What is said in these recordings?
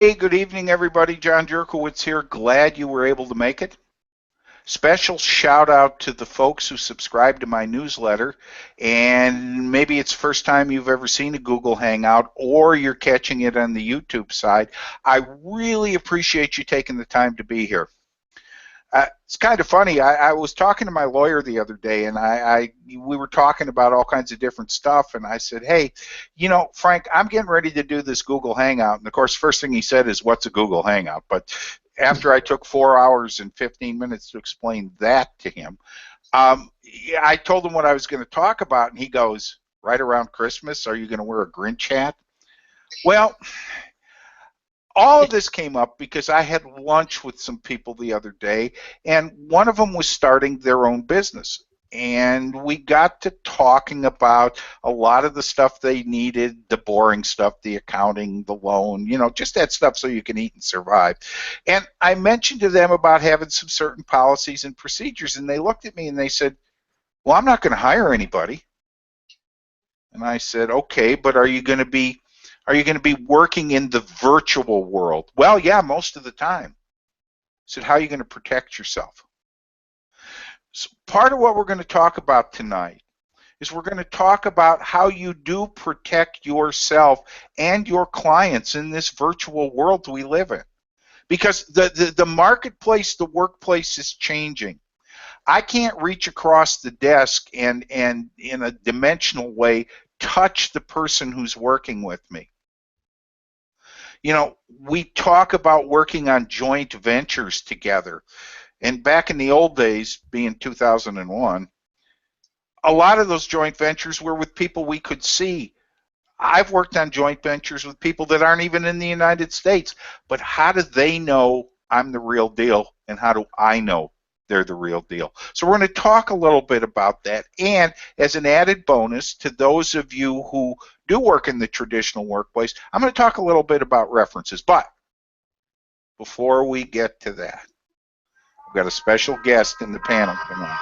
Hey, good evening, everybody. John Jerkowitz here. Glad you were able to make it. Special shout out to the folks who subscribe to my newsletter. And maybe it's the first time you've ever seen a Google Hangout or you're catching it on the YouTube side. I really appreciate you taking the time to be here. It's kind of funny. I was talking to my lawyer the other day, and we were talking about all kinds of different stuff, and I said, hey, Frank, I'm getting ready to do this Google Hangout. And, of course, first thing he said is, what's a Google Hangout? But after I took 4 hours and 15 minutes to explain that to him, I told him what I was going to talk about, and he goes, right around Christmas, are you going to wear a Grinch hat? Well, all of this came up because I had lunch with some people the other day, and one of them was starting their own business. And we got to talking about a lot of the stuff they needed, the boring stuff, the accounting, the loan, just that stuff so you can eat and survive. And I mentioned to them about having some certain policies and procedures, and they looked at me and they said, well, I'm not going to hire anybody. And I said, okay, but are you going to be working in the virtual world? Well, yeah, most of the time. I said, how are you going to protect yourself? So part of what we're going to talk about tonight is we're going to talk about how you do protect yourself and your clients in this virtual world we live in. Because the marketplace, the workplace is changing. I can't reach across the desk and in a dimensional way touch the person who's working with me. We talk about working on joint ventures together. And back in the old days, being 2001, a lot of those joint ventures were with people we could see. I've worked on joint ventures with people that aren't even in the United States. But how do they know I'm the real deal, and how do I know they're the real deal? So we're going to talk a little bit about that. And as an added bonus to those of you who do work in the traditional workplace, I'm going to talk a little bit about references. But before we get to that, we've got a special guest in the panel tonight.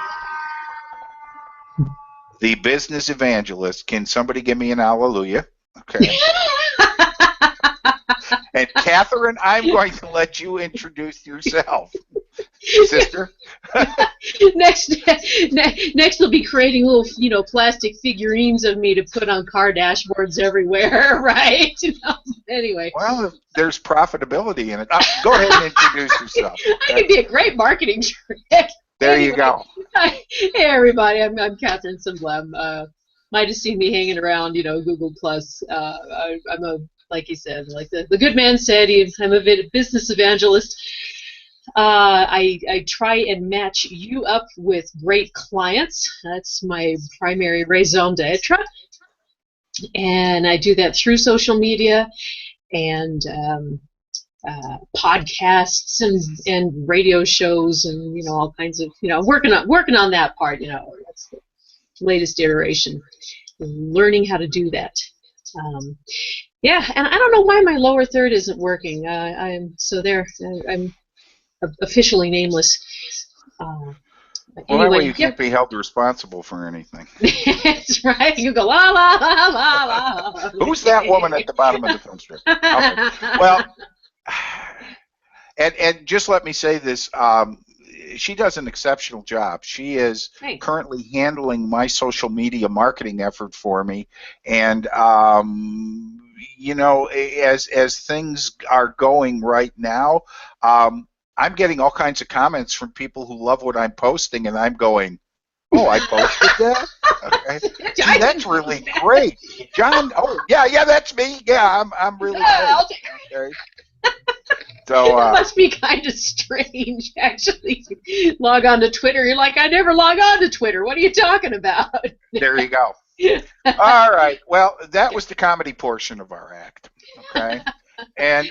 The business evangelist. Can somebody give me an hallelujah? Okay. And Catherine, I'm going to let you introduce yourself. Sister? Next we'll be creating little, plastic figurines of me to put on car dashboards everywhere, right? Anyway. Well, there's profitability in it. Go ahead and introduce yourself. Okay? I could be a great marketing trick. There you go. Hey, everybody. I'm Catherine Simblem. Might have seen me hanging around, Google Plus. I'm a, like he said, like the good man said, I'm a business evangelist. I try and match you up with great clients. That's my primary raison d'etre. And I do that through social media and podcasts and radio shows and all kinds of working on that part. That's the latest iteration, learning how to do that. Yeah, and I don't know why my lower third isn't working. I'm officially nameless. Well, anyway, that way you can't be held responsible for anything. That's right. You go la la la la la. Who's that woman at the bottom of the film strip? Okay. Well, and just let me say this. She does an exceptional job. She is currently handling my social media marketing effort for me, and as things are going right now, I'm getting all kinds of comments from people who love what I'm posting, and I'm going, oh, I posted that? Okay. Gee, that's really great. John, oh, yeah, that's me. Yeah, I'm really great. Okay. So, it must be kind of strange, actually. Log on to Twitter. You're like, I never log on to Twitter. What are you talking about? There you go. All right. Well, that was the comedy portion of our act. Okay. And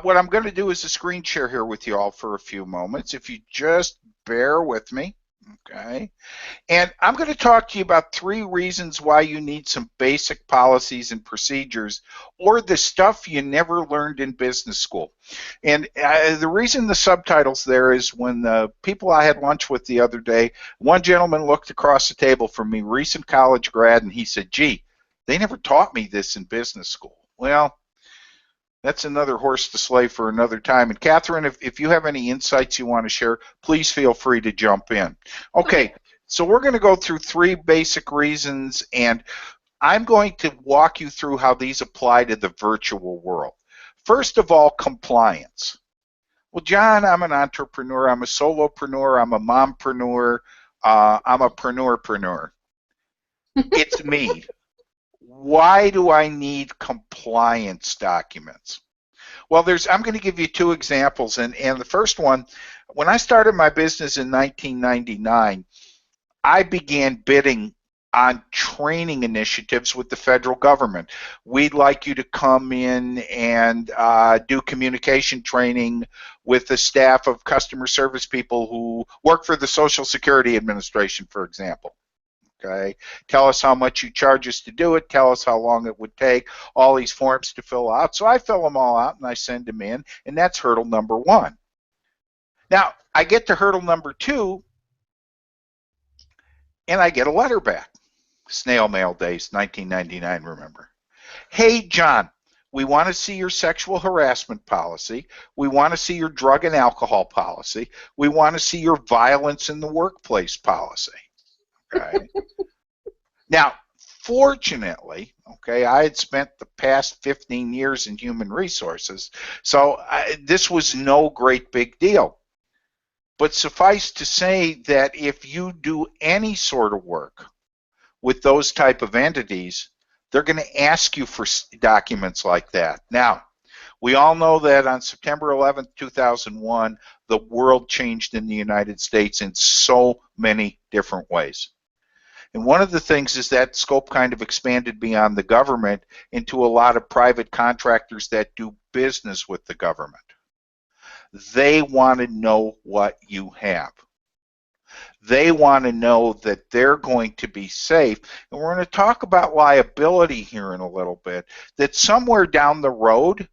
what I'm going to do is a screen share here with you all for a few moments. If you just bear with me. Okay. And I'm going to talk to you about 3 reasons why you need some basic policies and procedures, or the stuff you never learned in business school. And the reason the subtitle's there is when the people I had lunch with the other day, one gentleman looked across the table from me, recent college grad, and he said, gee, they never taught me this in business school. Well, That's another horse to slay for another time. And Catherine, if you have any insights you want to share, please feel free to jump in. Okay, so we're going to go through 3 basic reasons, and I'm going to walk you through how these apply to the virtual world. First of all, compliance. Well, John, I'm an entrepreneur, I'm a solopreneur, I'm a mompreneur, I'm a preneurpreneur. It's me. Why do I need compliance documents? Well, I'm going to give you 2 examples, and the first one, when I started my business in 1999, I began bidding on training initiatives with the federal government. We'd like you to come in and do communication training with the staff of customer service people who work for the Social Security Administration, for example. Okay, tell us how much you charge us to do it, tell us how long it would take, all these forms to fill out. So I fill them all out and I send them in, and that's hurdle number 1. Now, I get to hurdle number 2, and I get a letter back. Snail mail days, 1999, remember. Hey, John, we want to see your sexual harassment policy. We want to see your drug and alcohol policy. We want to see your violence in the workplace policy. Okay. Now, fortunately, okay, I had spent the past 15 years in human resources, so this was no great big deal. But suffice to say that if you do any sort of work with those type of entities, they're going to ask you for documents like that. Now, we all know that on September 11th, 2001, the world changed in the United States in so many different ways. And one of the things is that scope kind of expanded beyond the government into a lot of private contractors that do business with the government. They want to know what you have. They want to know that they're going to be safe. And we're going to talk about liability here in a little bit, that somewhere down the road,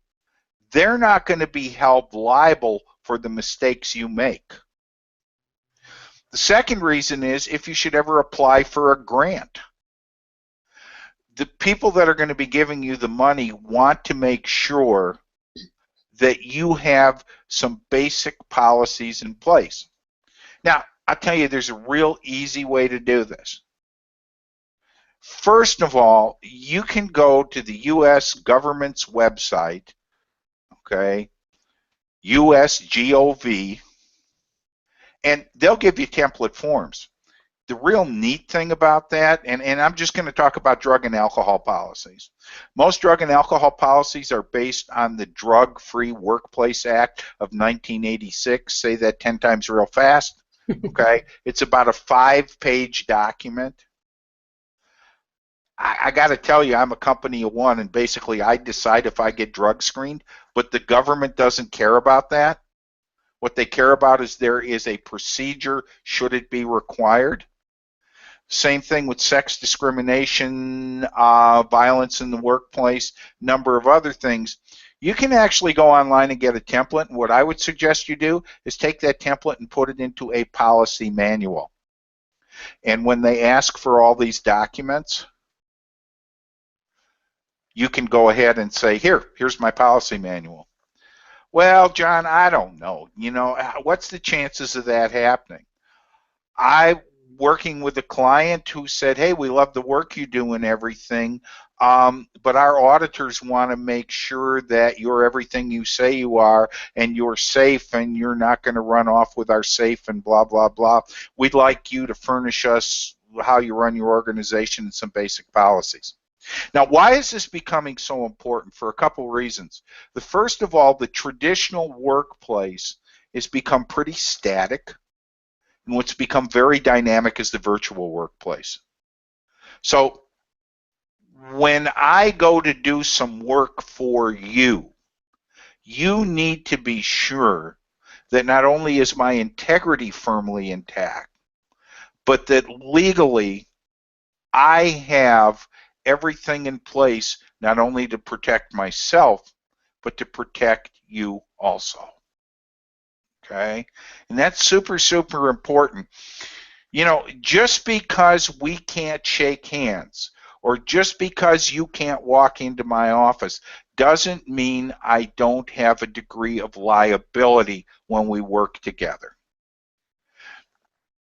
they're not going to be held liable for the mistakes you make. The second reason is if you should ever apply for a grant. The people that are going to be giving you the money want to make sure that you have some basic policies in place. Now, I'll tell you, there's a real easy way to do this. First of all, you can go to the U.S. government's website, okay, USGOV, and they'll give you template forms. The real neat thing about that, and I'm just going to talk about drug and alcohol policies. Most drug and alcohol policies are based on the Drug-Free Workplace Act of 1986. Say that 10 times real fast. Okay? It's about a 5-page document. I got to tell you, I'm a company of one, and basically I decide if I get drug screened, but the government doesn't care about that. What they care about is there is a procedure should it be required. Same thing with sex discrimination, violence in the workplace, number of other things. You can actually go online and get a template, and what I would suggest you do is take that template and put it into a policy manual. And when they ask for all these documents, you can go ahead and say, here's my policy manual. Well, John, I don't know. You know, what's the chances of that happening? I'm working with a client who said, hey, we love the work you do and everything, but our auditors want to make sure that you're everything you say you are and you're safe and you're not going to run off with our safe and blah, blah, blah. We'd like you to furnish us how you run your organization and some basic policies. Now, why is this becoming so important? For a couple reasons. The first of all, the traditional workplace has become pretty static, and what's become very dynamic is the virtual workplace. So when I go to do some work for you, you need to be sure that not only is my integrity firmly intact, but that legally I have everything in place not only to protect myself, but to protect you also. Okay? And that's super, super important. You know, just because we can't shake hands or just because you can't walk into my office doesn't mean I don't have a degree of liability when we work together.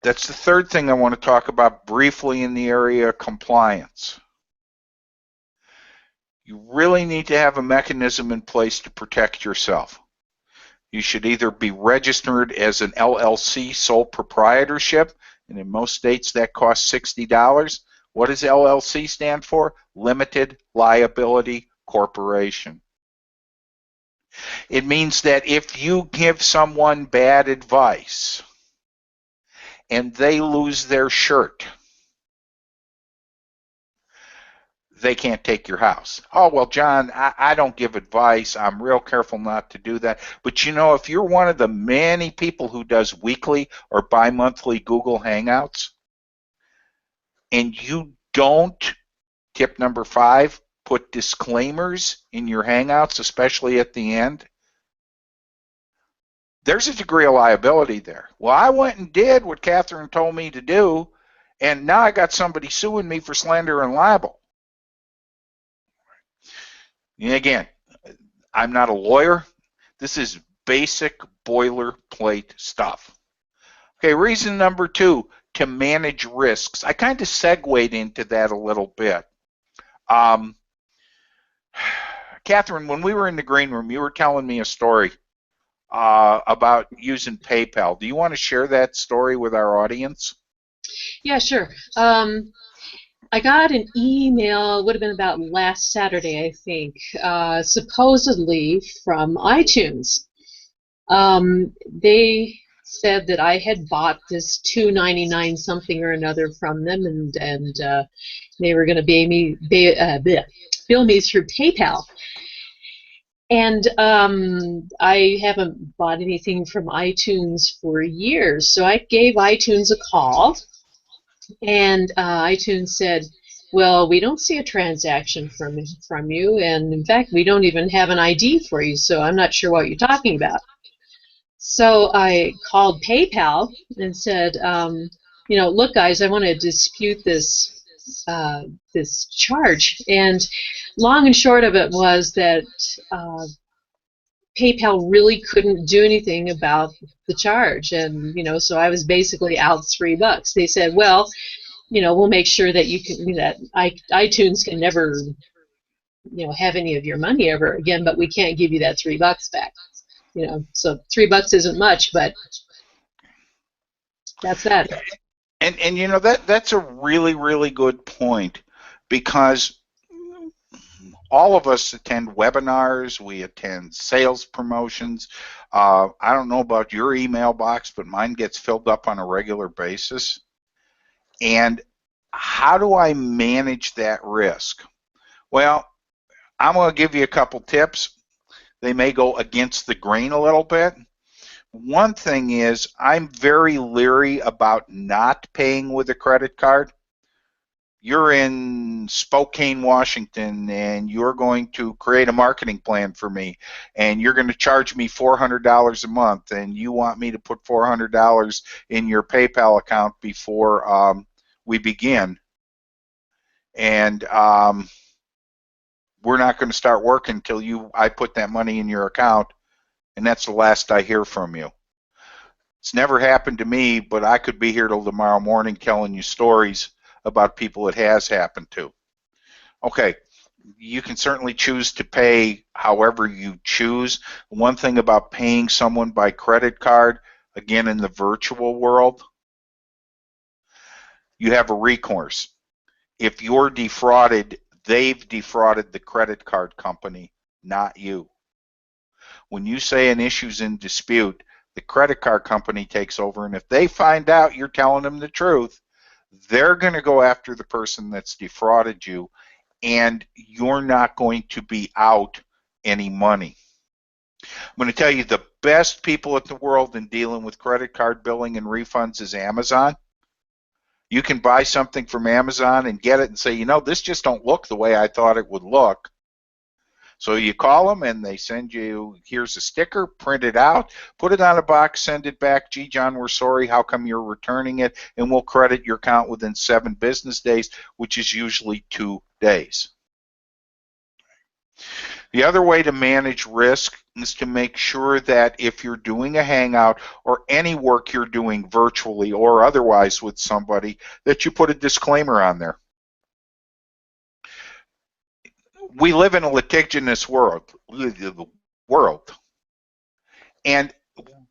That's the third thing I want to talk about briefly in the area of compliance. You really need to have a mechanism in place to protect yourself. You should either be registered as an LLC, sole proprietorship, and in most states that costs $60. What does LLC stand for? Limited Liability Corporation. It means that if you give someone bad advice and they lose their shirt, they can't take your house. Oh, well, John, I don't give advice. I'm real careful not to do that. But you know, if you're one of the many people who does weekly or bi-monthly Google Hangouts, and you don't, tip number 5, put disclaimers in your Hangouts, especially at the end, there's a degree of liability there. Well, I went and did what Catherine told me to do, and now I got somebody suing me for slander and libel. And again, I'm not a lawyer. This is basic boilerplate stuff. Okay, reason number 2, to manage risks. I kind of segued into that a little bit. Catherine, when we were in the green room, you were telling me a story about using PayPal. Do you want to share that story with our audience? Yeah, sure. I got an email, it would have been about last Saturday, I think, supposedly from iTunes. They said that I had bought this $2.99 something or another from them, and they were going to bill me through PayPal. And I haven't bought anything from iTunes for years, so I gave iTunes a call. And iTunes said, well, we don't see a transaction from you, and in fact, we don't even have an ID for you, so I'm not sure what you're talking about. So I called PayPal and said, look, guys, I want to dispute this charge. And long and short of it was that PayPal really couldn't do anything about the charge, and so I was basically out $3. They said, well, we'll make sure that iTunes can never have any of your money ever again, but we can't give you that $3 back. So $3 isn't much, but that's that. And that's a really, really good point, because all of us attend webinars, we attend sales promotions. I don't know about your email box, but mine gets filled up on a regular basis. And how do I manage that risk? Well, I'm going to give you a couple tips. They may go against the grain a little bit. One thing is, I'm very leery about not paying with a credit card. You're in Spokane, Washington, and you're going to create a marketing plan for me, and you're going to charge me $400 a month, and you want me to put $400 in your PayPal account before we begin. And we're not going to start working until I put that money in your account, and that's the last I hear from you. It's never happened to me, but I could be here till tomorrow morning telling you stories about people it has happened to. Okay, you can certainly choose to pay however you choose. One thing about paying someone by credit card, again in the virtual world, you have a recourse. If you're defrauded, they've defrauded the credit card company, not you. When you say an issue's in dispute, the credit card company takes over, and if they find out you're telling them the truth, they're going to go after the person that's defrauded you, and you're not going to be out any money. I'm going to tell you, the best people in the world in dealing with credit card billing and refunds is Amazon. You can buy something from Amazon and get it and say, this just don't look the way I thought it would look. So you call them and they send you, here's a sticker, print it out, put it on a box, send it back. Gee, John, we're sorry. How come you're returning it? And we'll credit your account within 7 business days, which is usually 2 days. The other way to manage risk is to make sure that if you're doing a hangout or any work you're doing virtually or otherwise with somebody, that you put a disclaimer on there. We live in a litigious world, and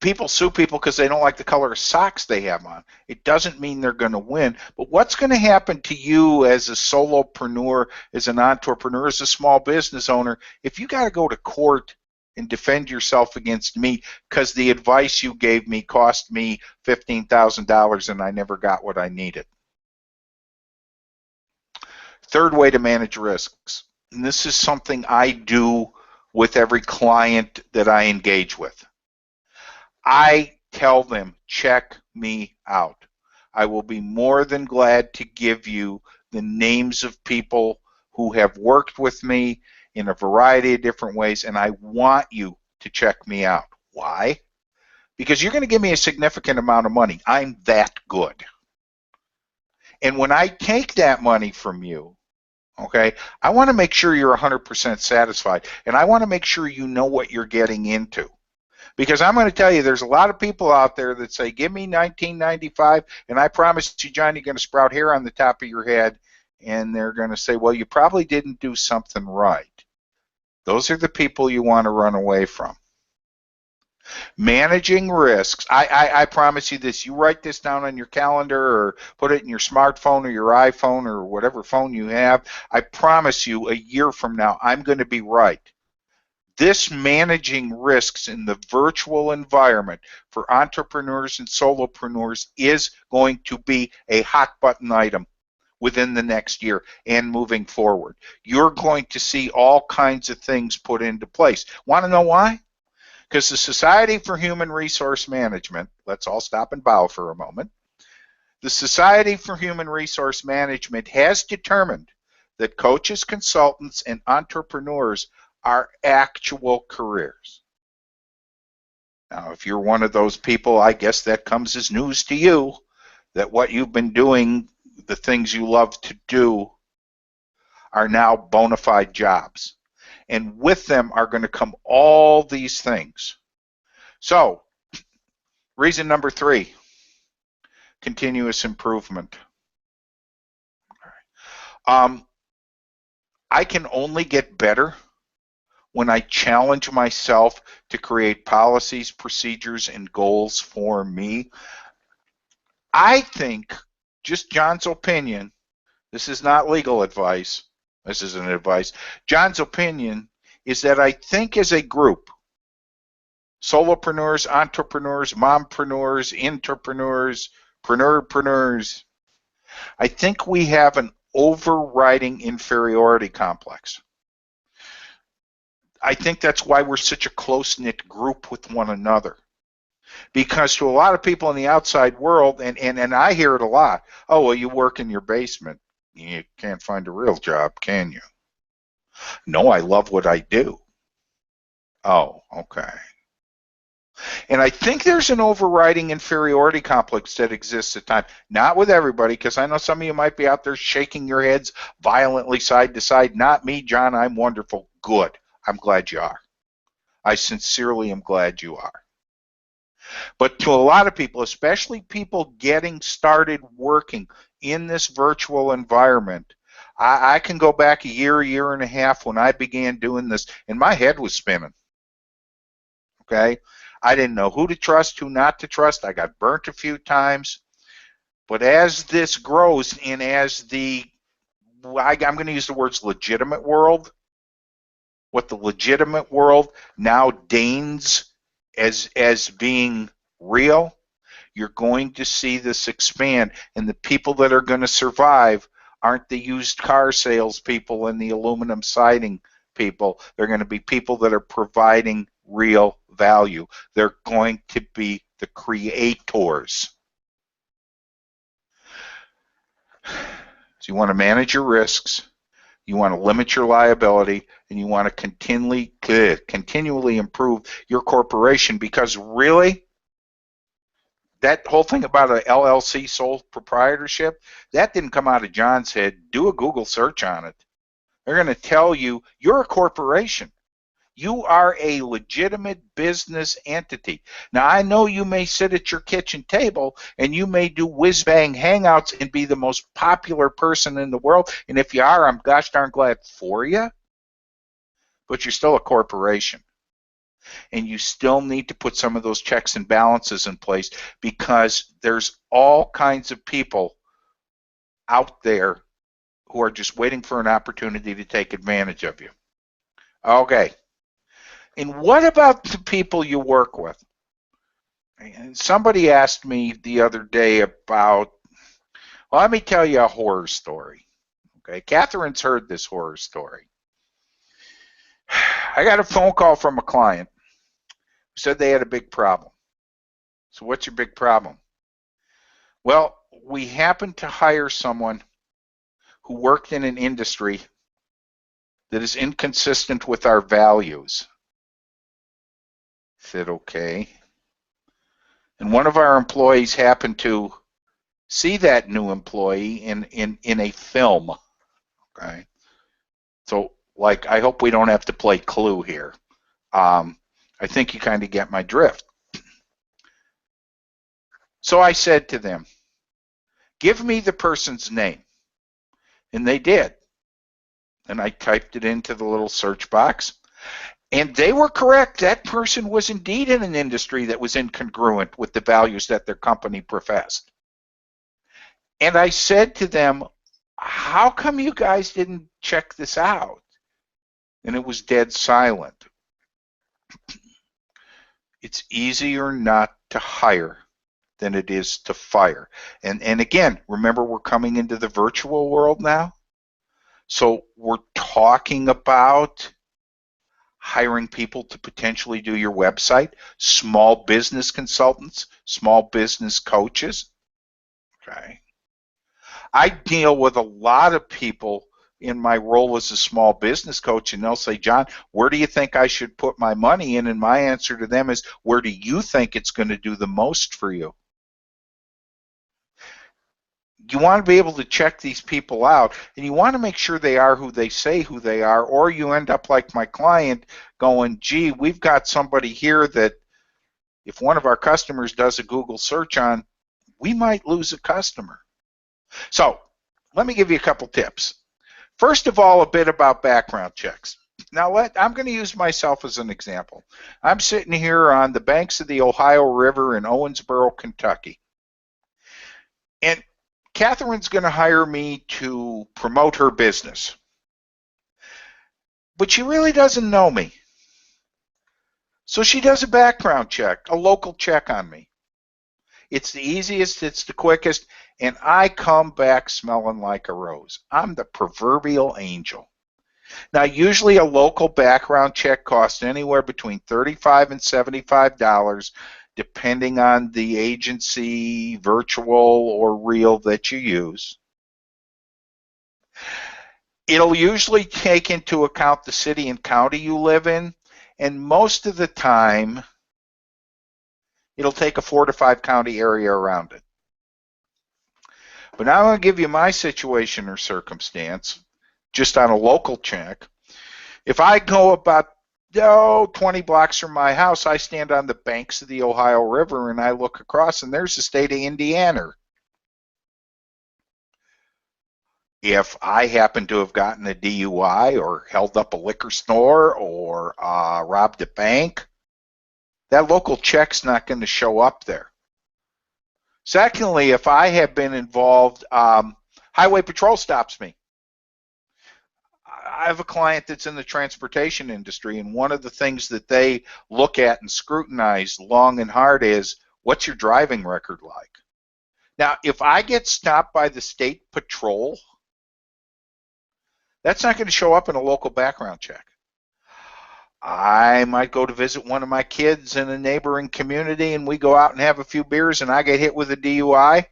people sue people because they don't like the color of socks they have on. It doesn't mean they're going to win. But what's going to happen to you as a solopreneur, as an entrepreneur, as a small business owner, if you got to go to court and defend yourself against me because the advice you gave me cost me $15,000 and I never got what I needed? Third way to manage risks, and this is something I do with every client that I engage with. I tell them, check me out. I will be more than glad to give you the names of people who have worked with me in a variety of different ways, and I want you to check me out. Why? Because you're going to give me a significant amount of money. I'm that good. And when I take that money from you, okay, I want to make sure you're 100% satisfied, and I want to make sure you know what you're getting into. Because I'm going to tell you, there's a lot of people out there that say, give me $19.95, and I promise you, John, you're going to sprout hair on the top of your head, and they're going to say, well, you probably didn't do something right. Those are the people you want to run away from. Managing risks. I promise you this. You write this down on your calendar or put it in your smartphone or your iPhone or whatever phone you have. I promise you, a year from now, I'm going to be right. This managing risks in the virtual environment for entrepreneurs and solopreneurs is going to be a hot button item within the next year and moving forward. You're going to see all kinds of things put into place. Want to know why? Because the Society for Human Resource Management, let's all stop and bow for a moment. The Society for Human Resource Management has determined that coaches, consultants, and entrepreneurs are actual careers. Now, if you're one of those people, I guess that comes as news to you, that what you've been doing, the things you love to do, are now bona fide jobs. And with them are going to come all these things. So, reason number 3, continuous improvement. I can only get better when I challenge myself to create policies, procedures, and goals for me. I think, just John's opinion, this is not legal advice, this isn't advice, John's opinion is that I think as a group, solopreneurs, entrepreneurs, mompreneurs, entrepreneurs, preneurs, I think we have an overriding inferiority complex. I think that's why we're such a close-knit group with one another. Because to a lot of people in the outside world, and I hear it a lot, oh, well, you work in your basement. You can't find a real job, can you? No, I love what I do. Oh, okay. And I think there's an overriding inferiority complex that exists at times. Not with everybody, because I know some of you might be out there shaking your heads violently side to side. Not me, John. I'm wonderful. Good. I'm glad you are. I sincerely am glad you are. But to a lot of people, especially people getting started working in this virtual environment, I can go back a year and a half when I began doing this, and my head was spinning. Okay? I didn't know who to trust, who not to trust. I got burnt a few times. But as this grows, and as I'm going to use the words legitimate world, what the legitimate world now deigns as being real, you're going to see this expand. And the people that are going to survive aren't the used car salespeople and the aluminum siding people. They're going to be people that are providing real value. They're going to be the creators. So you want to manage your risks. You want to limit your liability, and you want to continually improve your corporation, because really, that whole thing about a LLC, sole proprietorship, that didn't come out of John's head. Do a Google search on it. They're going to tell you you're a corporation. You are a legitimate business entity. Now, I know you may sit at your kitchen table and you may do whiz-bang hangouts and be the most popular person in the world. And if you are, I'm gosh darn glad for you. But you're still a corporation. And you still need to put some of those checks and balances in place, because there's all kinds of people out there who are just waiting for an opportunity to take advantage of you. Okay. And what about the people you work with? And somebody asked me the other day about, well, let me tell you a horror story. Okay, Catherine's heard this horror story. I got a phone call from a client who said they had a big problem. So what's your big problem? Well, we happened to hire someone who worked in an industry that is inconsistent with our values. I said, okay. And one of our employees happened to see that new employee in a film. Okay. So, like, I hope we don't have to play Clue here. I think you kind of get my drift. So I said to them, give me the person's name. And they did. And I typed it into the little search box. And they were correct. That person was indeed in an industry that was incongruent with the values that their company professed. And I said to them, how come you guys didn't check this out? And it was dead silent. It's easier not to hire than it is to fire. And again, remember, we're coming into the virtual world now. So we're talking about hiring people to potentially do your website, small business consultants, small business coaches. Okay. I deal with a lot of people in my role as a small business coach, and they'll say, John, where do you think I should put my money in? And my answer to them is, where do you think it's going to do the most for you? You want to be able to check these people out, and you want to make sure they are who they say who they are, or you end up like my client going, gee, we've got somebody here that if one of our customers does a Google search on, we might lose a customer. So let me give you a couple tips. First of all, a bit about background checks. Now, I'm going to use myself as an example. I'm sitting here on the banks of the Ohio River in Owensboro, Kentucky. And Catherine's going to hire me to promote her business. But she really doesn't know me. So she does a background check, a local check on me. It's the easiest, it's the quickest, and I come back smelling like a rose. I'm the proverbial angel. Now, usually a local background check costs anywhere between $35 and $75, depending on the agency, virtual or real, that you use. It'll usually take into account the city and county you live in, and most of the time, it'll take a 4 to 5 county area around it. But now I'm going to give you my situation or circumstance, just on a local check. If I go about 20 blocks from my house, I stand on the banks of the Ohio River and I look across, and there's the state of Indiana. If I happen to have gotten a DUI or held up a liquor store or robbed a bank, that local check's not going to show up there. Secondly, if I have been involved, highway patrol stops me. I have a client that's in the transportation industry, and one of the things that they look at and scrutinize long and hard is, what's your driving record like? Now, if I get stopped by the state patrol, that's not going to show up in a local background check. I might go to visit one of my kids in a neighboring community, and we go out and have a few beers, and I get hit with a DUI.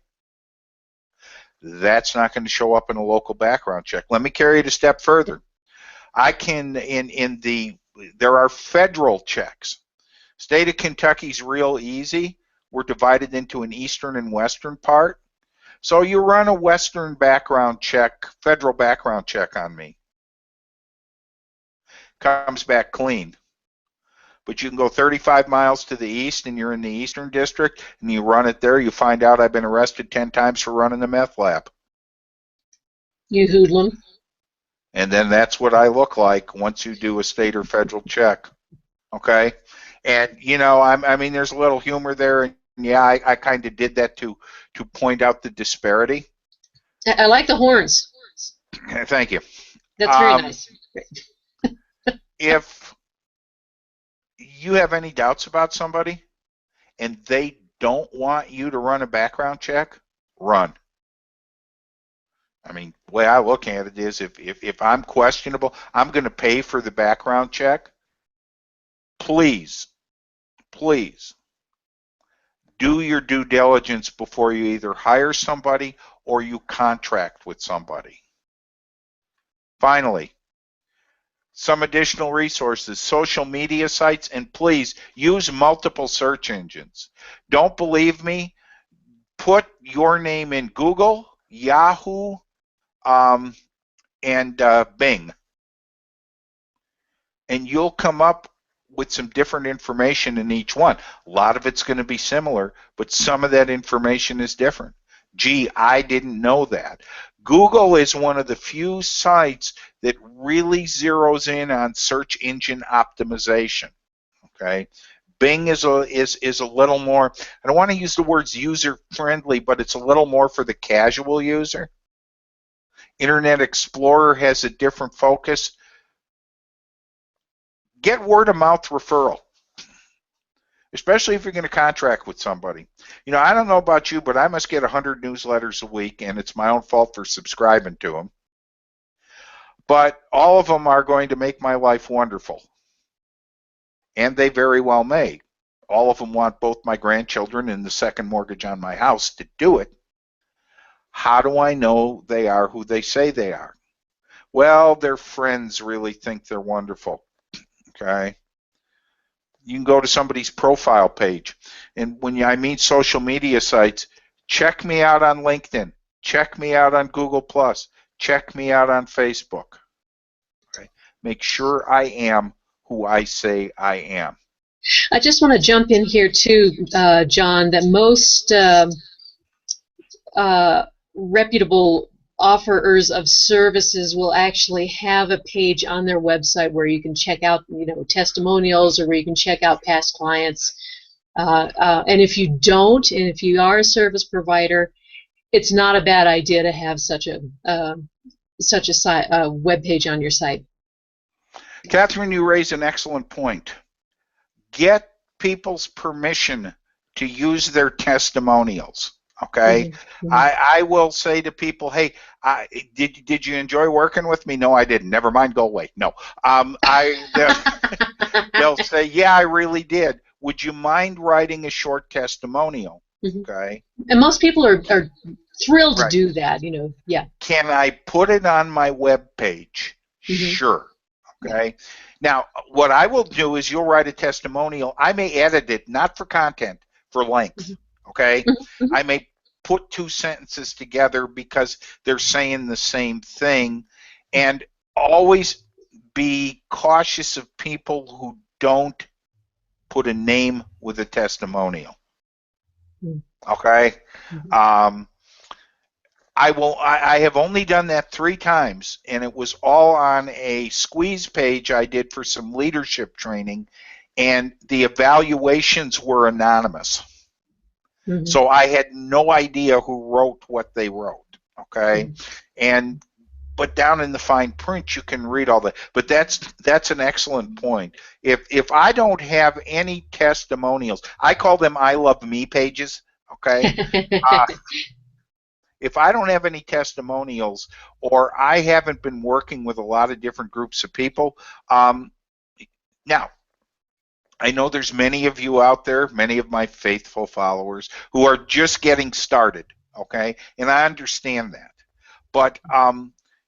That's not going to show up in a local background check. Let me carry it a step further. I can, there are federal checks. State of Kentucky's real easy. We're divided into an eastern and western part. So you run a western background check, federal background check on me. Comes back clean. But you can go 35 miles to the east and you're in the eastern district and you run it there, you find out I've been arrested 10 times for running the meth lab. You hoodlum. And then that's what I look like once you do a state or federal check. Okay? And, you know, I mean, there's a little humor there. And yeah, I kind of did that to point out the disparity. I like the horns. Thank you. That's very nice. If you have any doubts about somebody and they don't want you to run a background check, run. I mean, the way I look at it is if I'm questionable, I'm going to pay for the background check. Please, please do your due diligence before you either hire somebody or you contract with somebody. Finally, some additional resources, social media sites, and please use multiple search engines. Don't believe me? Put your name in Google, Yahoo, and Bing, and you'll come up with some different information in each one. A lot of it's going to be similar, but some of that information is different. Gee, I didn't know that. Google is one of the few sites that really zeroes in on search engine optimization. Okay, Bing is a little more, I don't want to use the words user friendly, but it's a little more for the casual user. Internet Explorer has a different focus. Get word of mouth referral, especially if you're going to contract with somebody. You know, I don't know about you, but I must get 100 newsletters a week, and it's my own fault for subscribing to them. But all of them are going to make my life wonderful, and they very well may. All of them want both my grandchildren and the second mortgage on my house to do it. How do I know they are who they say they are? Well, their friends really think they're wonderful. Okay, you can go to somebody's profile page, and when I mean social media sites, check me out on LinkedIn, check me out on Google+, check me out on Facebook. Okay, make sure I am who I say I am. I just want to jump in here too, John, that most reputable offerers of services will actually have a page on their website where you can check out, you know, testimonials, or where you can check out past clients. And if you don't, and if you are a service provider, it's not a bad idea to have such a web page on your site. Catherine, you raise an excellent point. Get people's permission to use their testimonials. Okay, Mm-hmm. I will say to people, hey, did you enjoy working with me? No, I didn't. Never mind, go away. No, they'll say, yeah, I really did. Would you mind writing a short testimonial? Mm-hmm. Okay. And most people are thrilled Right. to do that. You know, yeah. Can I put it on my web page? Mm-hmm. Sure. Okay. Now, what I will do is you'll write a testimonial. I may edit it, not for content, for length. Mm-hmm. Okay? Mm-hmm. I may put two sentences together because they're saying the same thing, and always be cautious of people who don't put a name with a testimonial. Mm-hmm. Okay? Mm-hmm. I have only done that 3 times, and it was all on a squeeze page I did for some leadership training, and the evaluations were anonymous. Mm-hmm. So I had no idea who wrote what they wrote, okay? Mm-hmm. But down in the fine print, you can read all that. But that's an excellent point. If I don't have any testimonials, I call them I love me pages, okay? If I don't have any testimonials, or I haven't been working with a lot of different groups of people, now, I know there's many of you out there, many of my faithful followers, who are just getting started, okay? And I understand that. But,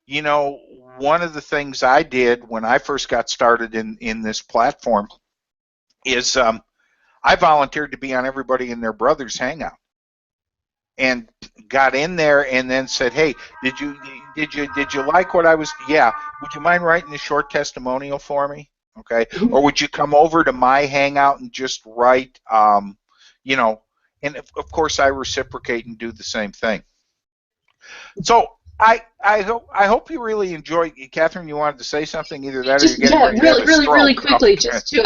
you know, one of the things I did when I first got started in this platform is I volunteered to be on everybody and their brother's hangout, and got in there and then said, hey, did you like what I was, yeah, would you mind writing a short testimonial for me? Okay, or would you come over to my hangout and just write, you know, and of course I reciprocate and do the same thing. So I hope you really enjoy. Catherine, you wanted to say something, either that or Just, you're getting ready to have a stroke. really quickly, just to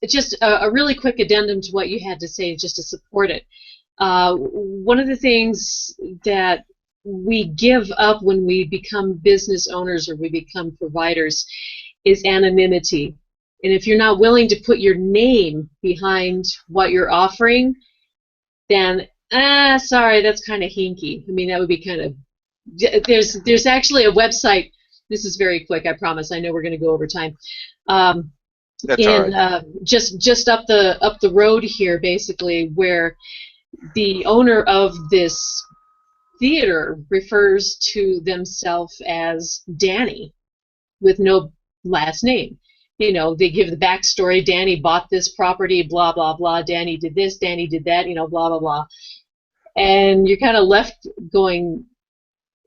just a really quick addendum to what you had to say, just to support it. One of the things that we give up when we become business owners or we become providers is anonymity. And if you're not willing to put your name behind what you're offering, then sorry, that's kind of hinky. I mean, that would be kind of, there's actually a website. This is very quick, I promise. I know we're going to go over time. That's all right. Just up the road here, basically, where the owner of this theater refers to themselves as Danny with no last name. You know, they give the backstory. Danny bought this property, blah, blah, blah. Danny did this, Danny did that, you know, blah, blah, blah. And you're kind of left going,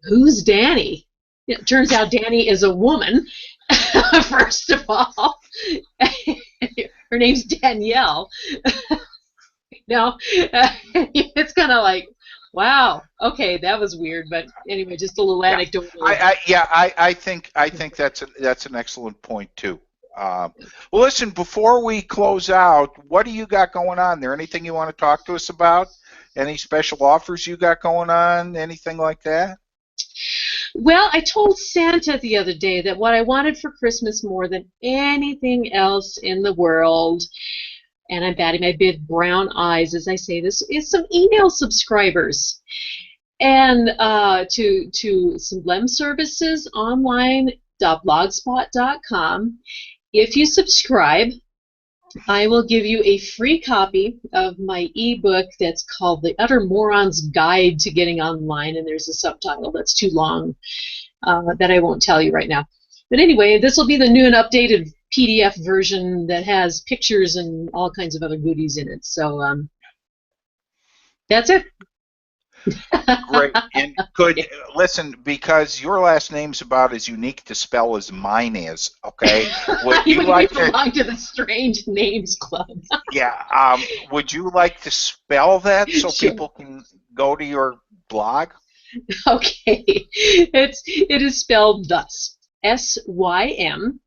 who's Danny? It turns out Danny is a woman, first of all. Her name's Danielle. No, it's kind of like, wow, okay, that was weird. But anyway, just a little anecdote. I think that's an excellent point too. Well, listen, before we close out, what do you got going on there? Anything you want to talk to us about? Any special offers you got going on? Anything like that? Well, I told Santa the other day that what I wanted for Christmas more than anything else in the world, and I'm batting my big brown eyes as I say this, is some email subscribers. And to some LEM services online.blogspot.com. If you subscribe, I will give you a free copy of my ebook that's called The Utter Moron's Guide to Getting Online, and there's a subtitle that's too long that I won't tell you right now. But anyway, this will be the new and updated PDF version that has pictures and all kinds of other goodies in it. So that's it. Great. And could listen, because your last name's about as unique to spell as mine is. Okay. Would you like to belong to the Strange Names Club? Yeah. Would you like to spell that so Sure. people can go to your blog? Okay. It is spelled thus: SYMBLEME,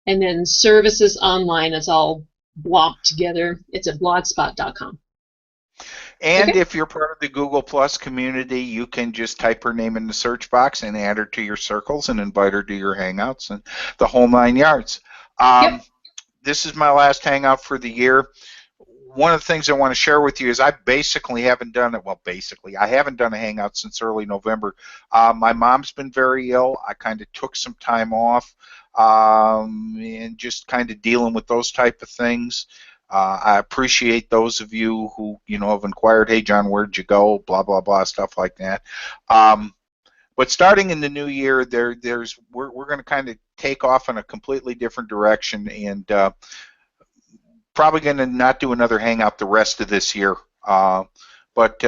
and then services online. It's all blocked together. It's at blogspot.com. And Okay. if you're part of the Google Plus community, you can just type her name in the search box and add her to your circles and invite her to your hangouts and the whole 9 yards. Yep. This is my last hangout for the year. One of the things I want to share with you is I basically haven't done it. Well, basically, I haven't done a hangout since early November. My mom's been very ill. I kind of took some time off and just kind of dealing with those type of things. I appreciate those of you who have inquired. Hey, John, where'd you go? Blah blah blah, stuff like that. But starting in the new year, we're going to kind of take off in a completely different direction, and probably going to not do another hangout the rest of this year. But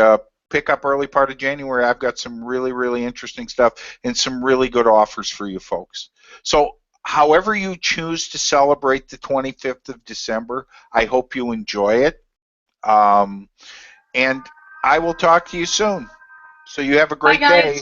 pick up early part of January. I've got some really, really interesting stuff and some really good offers for you folks. So however you choose to celebrate the 25th of December, I hope you enjoy it. And I will talk to you soon. So you have a great day.